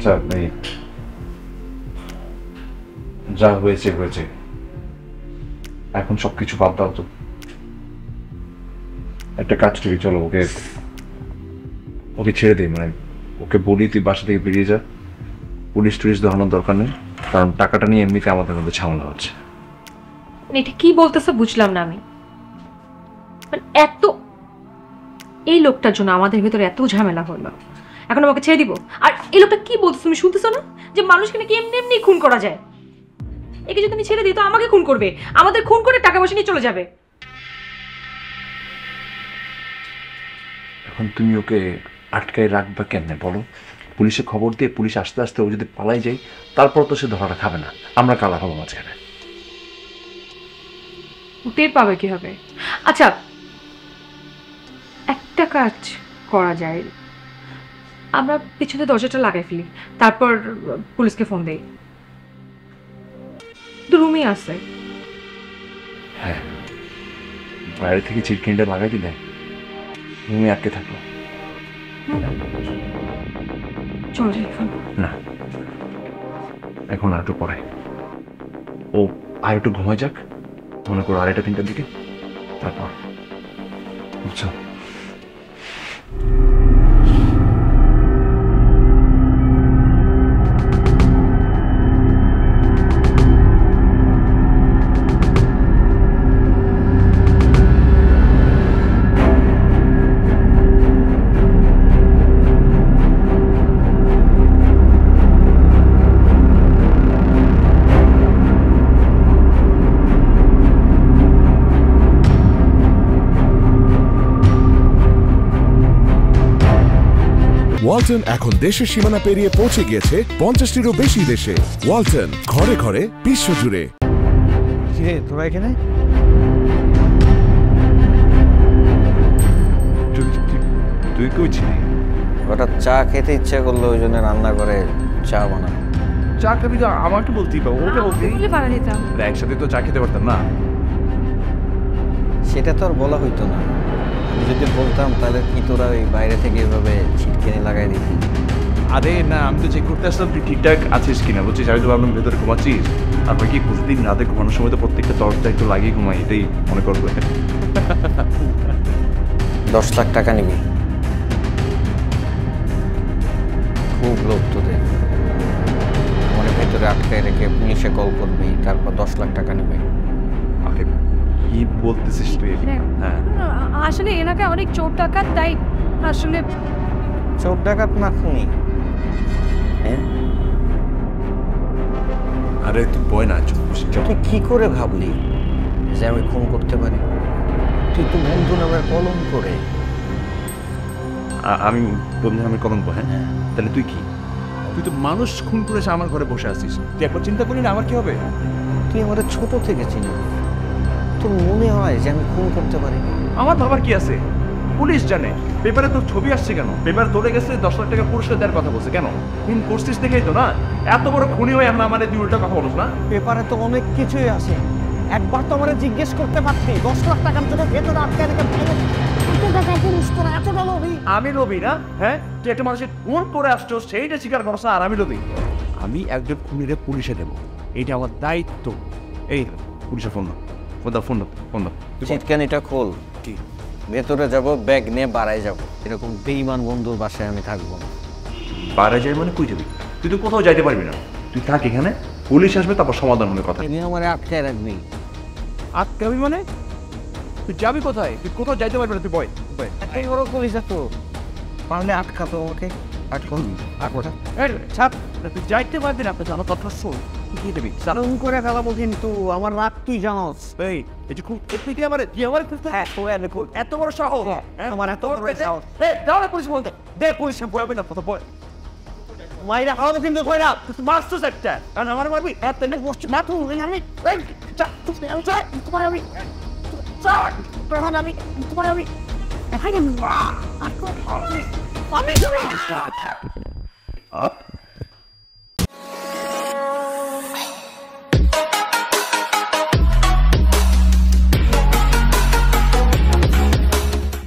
আচ্ছা এই যা হয়েছে হয়েছে, এখন সবকিছু বাদ দাও তো। একটা কাজ করি, চলো ওকে ওকে ছেড়ে দিই, মানে ওকে বলি তুই বাসা থেকে বেরিয়ে যা, পুলিশ টুলিশ ধরানোর দরকার নেই, কারণ টাকাটা নিয়ে এমনিতে আমাদের মধ্যে ঝামেলা হচ্ছে। এটা কি বলতেছে বুঝলাম না আমি। এত এই লোকটার জন্য আমাদের ভিতরে এত ঝামেলা হলো, এখন আমাকে ছেড়ে দিব? আর এই লোকটা কি বলতেছে তুমি শুনতেছো না, যে মানুষকে নাকি এমনি এমনি খুন করা যায়? একে যদি আমি ছেড়ে দিই তো আমাকে খুন করবে, আমাদের খুন করে টাকা পয়সা নিয়ে চলে যাবে। এখন তুমি ওকে আটকায় রাখবা কেন বলো? পুলিশে খবর দিয়ে পুলিশ আস্তে আস্তে ও যদি পালাই যায়, তারপর তো সে ধরাটা খাবে না, আমরা কালা হবো মাঝখানে। টের পাবে কি হবে? আচ্ছা একটা কাজ করা যায়, আমরা পিছনে দরজাটা লাগাই ফেলি, তারপর পুলিশকে ফোন দেই। রুমই আছে। হ্যাঁ, বাইরে থেকে চিটকিনটা লাগাই দিলে রুমে আটকে থাকলো। চলো যাই ফোন। না, এখন আর একটু পরে, ও আর একটু ঘুমায় যাক, মনে করো 2:30-3টার দিকে, তারপর বুঝছো। ওয়ালটন এখন দেশের সীমানা পেরিয়ে পৌঁছে গিয়েছে 50টিরও বেশি দেশে। ওয়ালটন, ঘরে ঘরে বিশ্বজুড়ে। তোরা এখানে? তুই কই ছিলি? হঠাৎ চা খেতে ইচ্ছা করলো, ওই জন্য রান্না করে চা বানাবো। চা খাবি তো আমাকে বলতেই পাবো, ওকে বলতেই বানা দিতাম, একসাথে তো চা খেতে পারতাম না। সেটা তো আর বলা হইতো না, আমি যদি বলতাম তাহলে কি তোরা ওই বাইরে থেকে এভাবে ছিটকেনি লাগাই দিতি? আরে না, আমি তো চেক করতে আসলাম তুই ঠিকঠাক আছিস কিনা, বুঝছিস? আমি তো ভাবলাম ভেতরে ঘুমাচ্ছিস, তারপর কি প্রতিদিন রাতে ঘুমানোর সময় তো প্রত্যেকটা দরজা একটু লাগিয়ে ঘুমাই, এটাই মনে করবো। 10 লাখ টাকা নিবি? খুব লোক তোদের, মনে ভেতরে আটকায় রেখে পুলিশে কল করবি, তারপর 10 লাখ টাকা নিবি। আরে কি বলতেছিস তুই? হ্যাঁ আসলে এলাকা অনেক চোর ডাকাত, তাই আসলে চোর ডাকাত না খুনি। হ্যাঁ, আরে তুই বয় না, তুই কি করে ভাবলি যে আমি খুন করতে পারি? তুই তো বন্ধু নামের কলম করে। আমি বন্ধু আমি কলঙ্ক? হ্যাঁ, তাহলে তুই কি? তুই তো মানুষ খুন করেছে, আমার ঘরে বসে আছিস, তুই একবার চিন্তা করি না আমার কি হবে? তুই আমার ছোট থেকে চিনিস, তোর মনে হয় যে আমি খুন করতে পারি? আমার বাবার কি আছে? পুলিশ জানে, পেপারে তোর ছবি আসছে কেন? পেপার ধরে গেছে, 10 লাখ টাকা পুরস্কার দেওয়ার কথা বলছে কেন? খুন করছিস দেখেই তো না, এত বড় খুনি হয়ে এখন আমাদের তুই উল্টা কথা বলছ না? পেপারে তো অনেক কিছুই আছে, একবার তো আমার জিজ্ঞেস করতে পারতি। 10 লাখ টাকার জন্য ভেতরে আটকায় রেখে এতটা লোভী? আমি লোভী না? হ্যাঁ, তুই একটা মানুষের খুন করে আসছো, সেইটা স্বীকার করছ আর আমি লোভী? আমি একজন খুনিরে পুলিশে দেবো, এইটা আমার দায়িত্ব। এই পুলিশে ফোন দাও, ফোন দাও, ফোন দাও, ফোন দাও। চিটকানিটা খোল। কি? ভেতরে যাব, ব্যাগ নিয়ে বাড়াই যাব। এরকম বেঈমান বন্ধুর বাসায় আমি থাকবো না। বাইরে যাই মানে কই যাবি? তুই তো কোথাও যাইতে পারবি না, তুই থাক এখানে, পুলিশ আসবে তারপর সমাধান হবে কথা। তুমি আমার আটকায় রাখবি। আটকাবি মানে? তুই যাবি কোথায়? তুই কোথাও যাইতে পারবি না, তুই বয় বয়। এত বড় পুলিশ তো পারলে আটকাতো আমাকে। আটকন আটকটা ছাপ, তুই যাইতে পারবি না, আপনার জানো কথা শোন, কি দেবি চালন করে ফেলাবো কিন্তু আমার রাগ তুই জানোস। এই যে খুব তুই আমার এত বড় সাহস? আমার এত বড় সাহস। দাও না পুলিশ বলতে দে, পুলিশে বলবি না কথা বল। মাইরা খাওয়াবো কিন্তু কই না। তুই মারছিস একটা, কারণ আমার মারবি এত না বসছিস না তুই। আমি তোমার আমি প্রধান আমি তোমার আমি আমি